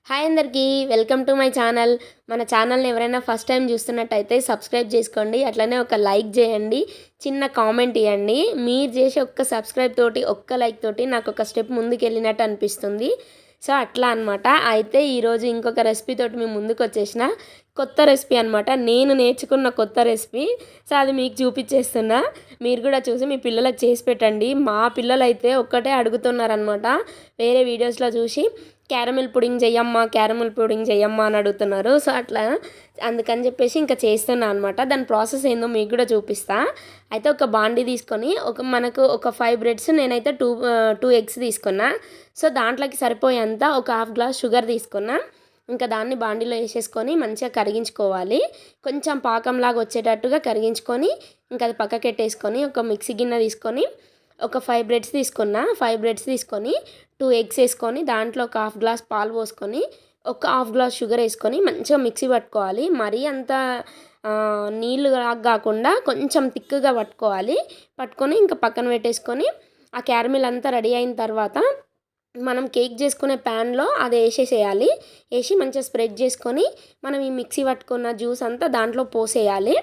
Hi అందరికీ welcome to my channel. మన ఛానల్ని ఎవరైనా ఫస్ట్ టైం చూస్తున్నట్టయితే సబ్స్క్రైబ్ చేసుకోండి. అట్లనే ఒక లైక్ చేయండి, చిన్న కామెంట్ ఇవ్వండి. మీరు చేసే ఒక్క సబ్స్క్రైబ్ తోటి, ఒక్క లైక్ తోటి నాకు ఒక స్టెప్ ముందుకు వెళ్ళినట్టు అనిపిస్తుంది. సో అట్లా అనమాట. అయితే ఈరోజు ఇంకొక రెసిపీ తోటి మేము ముందుకు వచ్చేసిన కొత్త రెసిపీ అనమాట. నేను నేర్చుకున్న కొత్త రెసిపీ. సో అది మీకు చూపించేస్తున్నా. మీరు కూడా చూసి మీ పిల్లలకు చేసి పెట్టండి. మా పిల్లలు అయితే ఒక్కటే అడుగుతున్నారనమాట, వేరే వీడియోస్లో చూసి క్యారమిల్ పుడింగ్ చెయ్యమ్మా అని అడుగుతున్నారు. సో అట్లా అందుకని చెప్పేసి ఇంకా చేస్తున్నా అనమాట. దాని ప్రాసెస్ ఏందో మీకు కూడా చూపిస్తా. అయితే ఒక బాండీ తీసుకొని మనకు ఒక 5 బ్రెడ్స్, నేనైతే టూ ఎగ్స్ తీసుకున్నా. సో దాంట్లోకి సరిపోయేంత ఒక హాఫ్ గ్లాస్ షుగర్ తీసుకున్నా. ఇంకా దాన్ని బాండీలో వేసేసుకొని మంచిగా కరిగించుకోవాలి. కొంచెం పాకంలాగా వచ్చేటట్టుగా కరిగించుకొని ఇంకా అది పక్కకెట్టేసుకొని ఒక మిక్సీ గిన్నె తీసుకొని ఒక 5 బ్రెడ్స్ తీసుకున్నా. 5 బ్రెడ్స్ తీసుకొని 2 ఎగ్స్ వేసుకొని దాంట్లో ఒక హాఫ్ గ్లాస్ పాలు పోసుకొని ఒక హాఫ్ గ్లాస్ షుగర్ వేసుకొని మంచిగా మిక్సీ పట్టుకోవాలి. మరీ అంత నీళ్ళు కాకుండా కొంచెం తిక్కుగా పట్టుకొని ఇంకా పక్కన పెట్టేసుకొని ఆ క్యారమిల్ అంతా రెడీ అయిన తర్వాత మనం కేక్ చేసుకునే ప్యాన్లో అది వేసేసేయాలి. వేసి మంచిగా స్ప్రెడ్ చేసుకొని మనం ఈ మిక్సీ పట్టుకున్న జ్యూస్ అంతా దాంట్లో పోసేయాలి.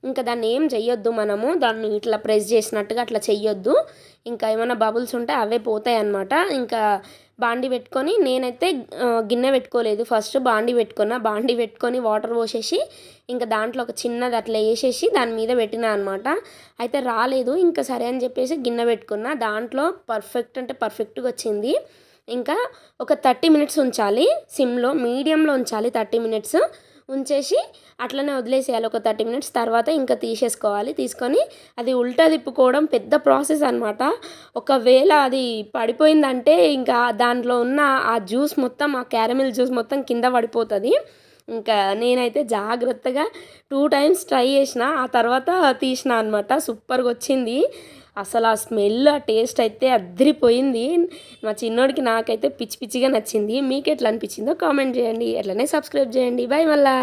ఇంకా దాన్ని ఏం చెయ్యొద్దు, మనము దాన్ని ఇట్లా ప్రెస్ చేసినట్టుగా అట్లా చెయ్యొద్దు. ఇంకా ఏమైనా బబుల్స్ ఉంటే అవే పోతాయి అన్నమాట. ఇంకా బాండి పెట్టుకొని, నేనైతే గిన్నె పెట్టుకోలేదు, ఫస్ట్ బాండి పెట్టుకొని వాటర్ పోసేసి ఇంకా దాంట్లో ఒక చిన్నది అట్లా వేసేసి దాని మీద పెట్టినా అనమాట. అయితే రాలేదు. ఇంకా సరే అని చెప్పేసి గిన్నె పెట్టుకున్నా. దాంట్లో పర్ఫెక్ట్గా వచ్చింది. ఇంకా ఒక 30 మినిట్స్ ఉంచాలి, సిమ్లో మీడియంలో ఉంచాలి. 30 మినిట్స్ ఉంచేసి అట్లనే వదిలేసేయాలి. ఒక 30 మినిట్స్ తర్వాత ఇంకా తీసేసుకోవాలి. తీసుకొని అది ఉల్టా తిప్పుకోవడం పెద్ద ప్రాసెస్ అనమాట. ఒకవేళ అది పడిపోయిందంటే ఇంకా దాంట్లో ఉన్న ఆ జ్యూస్ మొత్తం, ఆ క్యారమిల్ జ్యూస్ మొత్తం కింద పడిపోతుంది. ఇంకా నేనైతే జాగ్రత్తగా 2 టైమ్స్ ట్రై చేసిన, ఆ తర్వాత తీసిన అనమాట. సూపర్గా వచ్చింది అసలు. ఆ స్మెల్, ఆ టేస్ట్ అయితే అద్దరిపోయింది. మా చిన్నోడికి నాకైతే పిచ్చి పిచ్చిగా నచ్చింది. మీకు ఎట్లా అనిపించిందో కామెంట్ చేయండి. అట్లనే సబ్స్క్రైబ్ చేయండి. బాయ్ మళ్ళా.